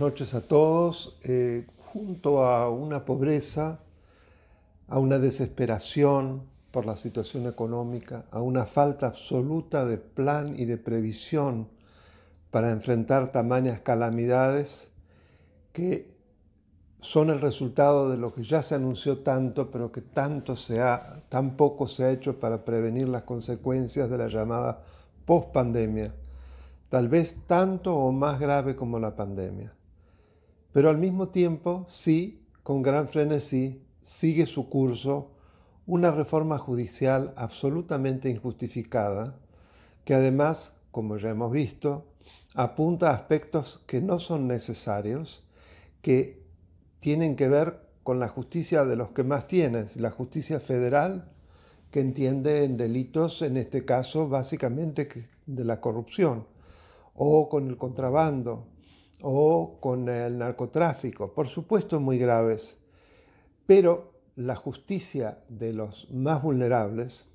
noches a todos. Junto a una pobreza, a una desesperación por la situación económica, a una falta absoluta de plan y de previsión para enfrentar tamañas calamidades que son el resultado de lo que ya se anunció tanto, pero que tan poco se ha hecho para prevenir las consecuencias de la llamada pospandemia, tal vez tanto o más grave como la pandemia. Pero al mismo tiempo, sí, con gran frenesí, sigue su curso una reforma judicial absolutamente injustificada, que además, como ya hemos visto, apunta a aspectos que no son necesarios, que tienen que ver con la justicia de los que más tienen, la justicia federal, que entiende en delitos, en este caso, básicamente de la corrupción, o con el contrabando, o con el narcotráfico, por supuesto muy graves, pero la justicia de los más vulnerables,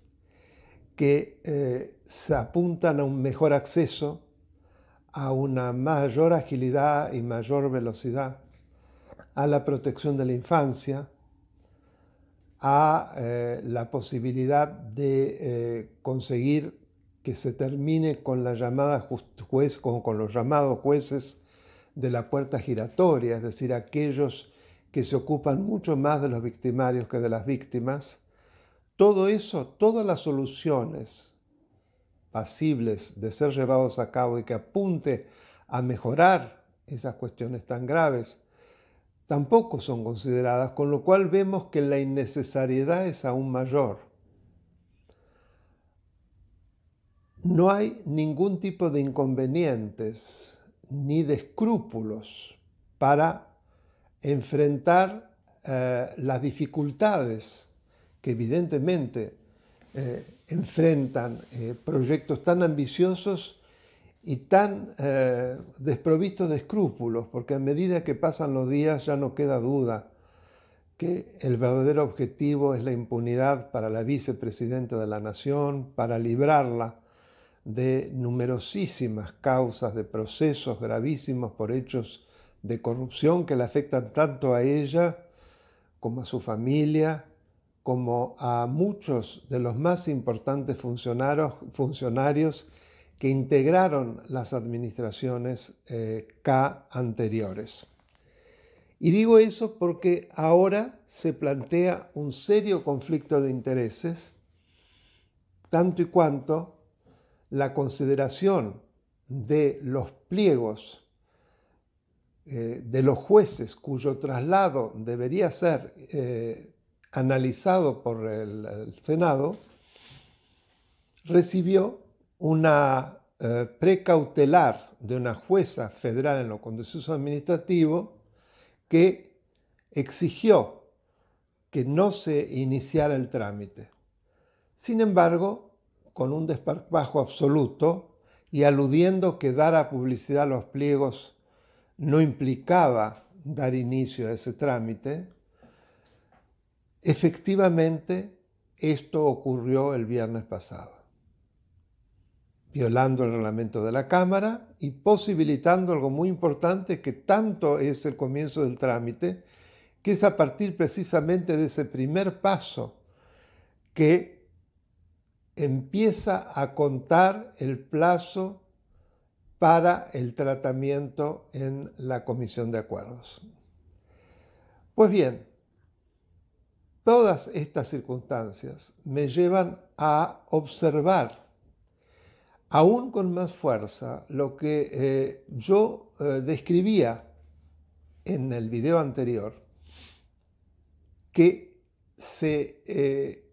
que se apuntan a un mejor acceso, a una mayor agilidad y mayor velocidad, a la protección de la infancia, a la posibilidad de conseguir que se termine con la llamada con los llamados jueces de la puerta giratoria, es decir, aquellos que se ocupan mucho más de los victimarios que de las víctimas. Todo eso, todas las soluciones pasibles de ser llevados a cabo y que apunte a mejorar esas cuestiones tan graves, tampoco son consideradas, con lo cual vemos que la innecesariedad es aún mayor. No hay ningún tipo de inconvenientes ni de escrúpulos para enfrentar las dificultades que evidentemente enfrentan proyectos tan ambiciosos y tan desprovistos de escrúpulos, porque a medida que pasan los días ya no queda duda que el verdadero objetivo es la impunidad para la vicepresidenta de la Nación, para librarla de numerosísimas causas de procesos gravísimos por hechos de corrupción que le afectan tanto a ella como a su familia, como a muchos de los más importantes funcionarios que integraron las administraciones K anteriores. Y digo eso porque ahora se plantea un serio conflicto de intereses, tanto y cuanto la consideración de los pliegos de los jueces cuyo traslado debería ser analizado por el Senado, recibió una precautelar de una jueza federal en lo contencioso administrativo que exigió que no se iniciara el trámite. Sin embargo, con un desparpajo absoluto y aludiendo que dar a publicidad a los pliegos no implicaba dar inicio a ese trámite, efectivamente esto ocurrió el viernes pasado, violando el reglamento de la Cámara y posibilitando algo muy importante que tanto es el comienzo del trámite, que es a partir precisamente de ese primer paso que empieza a contar el plazo para el tratamiento en la Comisión de Acuerdos. Pues bien, todas estas circunstancias me llevan a observar aún con más fuerza lo que yo describía en el video anterior, que se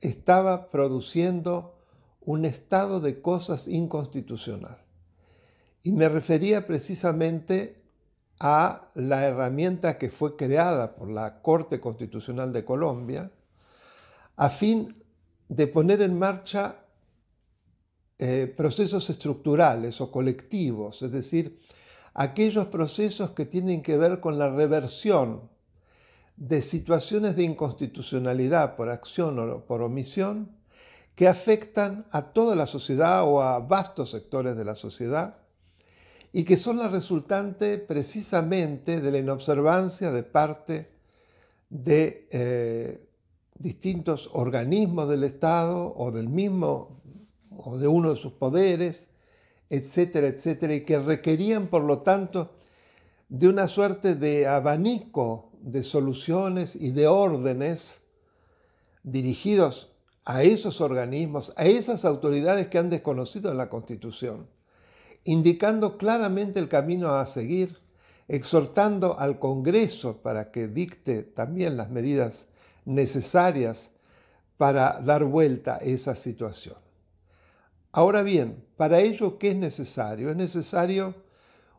estaba produciendo un estado de cosas inconstitucional. Y me refería precisamente a la herramienta que fue creada por la Corte Constitucional de Colombia a fin de poner en marcha procesos estructurales o colectivos, es decir, aquellos procesos que tienen que ver con la reversión de situaciones de inconstitucionalidad por acción o por omisión que afectan a toda la sociedad o a vastos sectores de la sociedad y que son la resultante precisamente de la inobservancia de parte de distintos organismos del Estado o del mismo o de uno de sus poderes, etcétera, etcétera, y que requerían, por lo tanto, de una suerte de abanico de soluciones y de órdenes dirigidos a esos organismos, a esas autoridades que han desconocido la Constitución, indicando claramente el camino a seguir, exhortando al Congreso para que dicte también las medidas necesarias para dar vuelta a esa situación. Ahora bien, para ello, ¿qué es necesario? Es necesario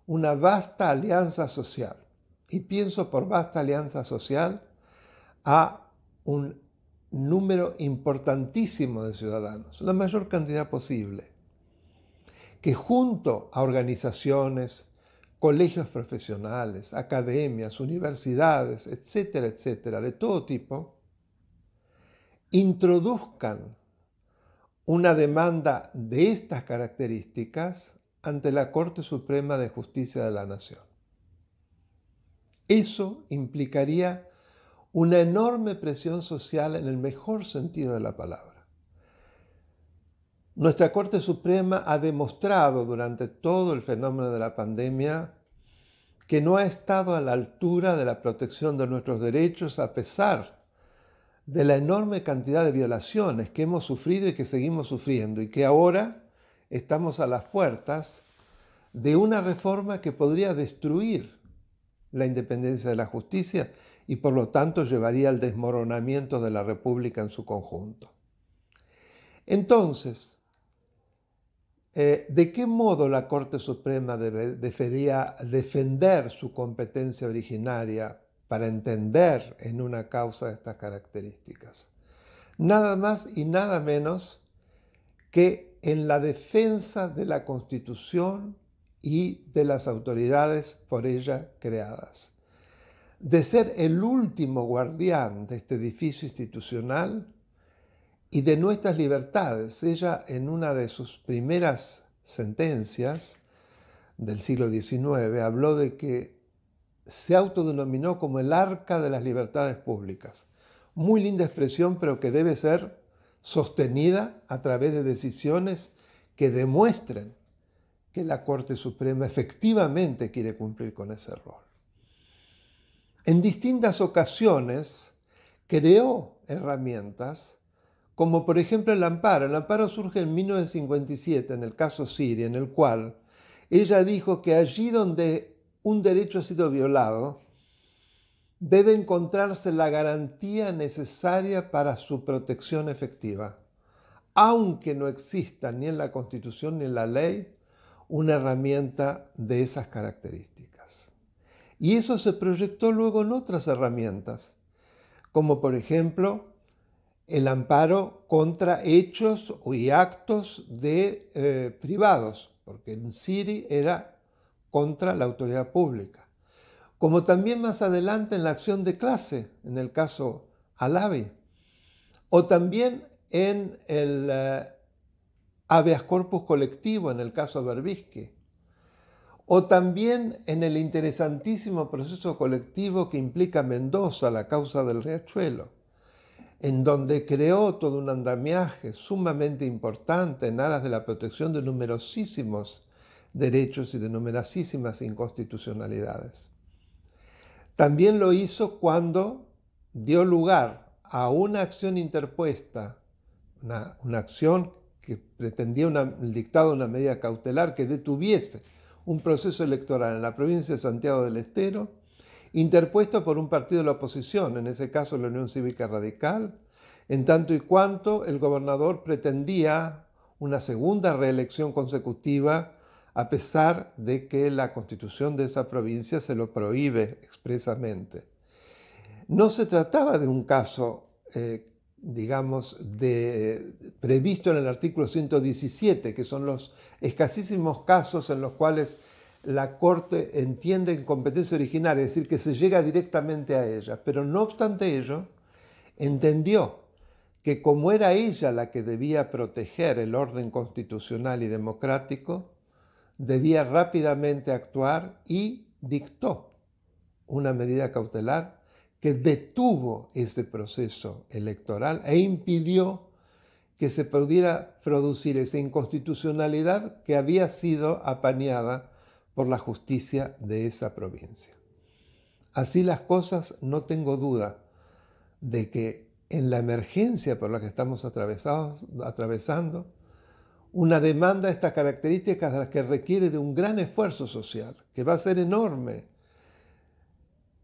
una vasta alianza social. Y pienso por vasta alianza social a un número importantísimo de ciudadanos, la mayor cantidad posible, que junto a organizaciones, colegios profesionales, academias, universidades, etcétera, etcétera, de todo tipo, introduzcan una demanda de estas características ante la Corte Suprema de Justicia de la Nación. Eso implicaría una enorme presión social en el mejor sentido de la palabra. Nuestra Corte Suprema ha demostrado durante todo el fenómeno de la pandemia que no ha estado a la altura de la protección de nuestros derechos a pesar de la enorme cantidad de violaciones que hemos sufrido y que seguimos sufriendo y que ahora estamos a las puertas de una reforma que podría destruir la independencia de la justicia y por lo tanto llevaría al desmoronamiento de la República en su conjunto. Entonces, ¿de qué modo la Corte Suprema debería defender su competencia originaria para entender en una causa de estas características? Nada más y nada menos que en la defensa de la Constitución y de las autoridades por ella creadas. De ser el último guardián de este edificio institucional y de nuestras libertades. Ella, en una de sus primeras sentencias del siglo XIX, habló de que se autodenominó como el arca de las libertades públicas. Muy linda expresión, pero que debe ser sostenida a través de decisiones que demuestren que la Corte Suprema efectivamente quiere cumplir con ese rol. En distintas ocasiones creó herramientas, como por ejemplo el amparo. El amparo surge en 1957 en el caso Siria, en el cual ella dijo que allí donde un derecho ha sido violado, debe encontrarse la garantía necesaria para su protección efectiva, aunque no exista ni en la Constitución ni en la ley una herramienta de esas características. Y eso se proyectó luego en otras herramientas, como por ejemplo el amparo contra hechos y actos de privados, porque en Siri era contra la autoridad pública. Como también más adelante en la acción de clase, en el caso Alavi, o también en el habeas corpus colectivo, en el caso Berbisky, o también en el interesantísimo proceso colectivo que implica Mendoza, la causa del Riachuelo, en donde creó todo un andamiaje sumamente importante en aras de la protección de numerosísimos derechos y de numerosísimas inconstitucionalidades. También lo hizo cuando dio lugar a una acción interpuesta, una acción que pretendía el dictado de una medida cautelar que detuviese un proceso electoral en la provincia de Santiago del Estero, interpuesto por un partido de la oposición, en ese caso la Unión Cívica Radical, en tanto y cuanto el gobernador pretendía una segunda reelección consecutiva, a pesar de que la constitución de esa provincia se lo prohíbe expresamente. No se trataba de un caso, previsto en el artículo 117, que son los escasísimos casos en los cuales la Corte entiende en competencia originaria, es decir, que se llega directamente a ella. Pero no obstante ello, entendió que como era ella la que debía proteger el orden constitucional y democrático, debía rápidamente actuar y dictó una medida cautelar que detuvo ese proceso electoral e impidió que se pudiera producir esa inconstitucionalidad que había sido apañada por la justicia de esa provincia. Así las cosas, no tengo duda de que en la emergencia por la que estamos atravesando, una demanda de estas características que requiere de un gran esfuerzo social, que va a ser enorme,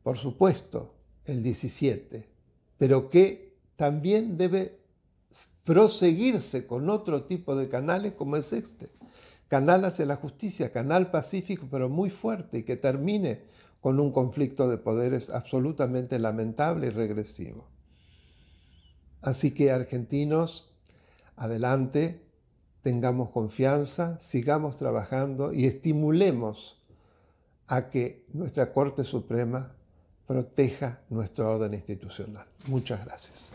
por supuesto, el 17, pero que también debe proseguirse con otro tipo de canales como es este. Canal hacia la justicia, canal pacífico pero muy fuerte y que termine con un conflicto de poderes absolutamente lamentable y regresivo. Así que, argentinos, adelante, tengamos confianza, sigamos trabajando y estimulemos a que nuestra Corte Suprema proteja nuestro orden institucional. Muchas gracias.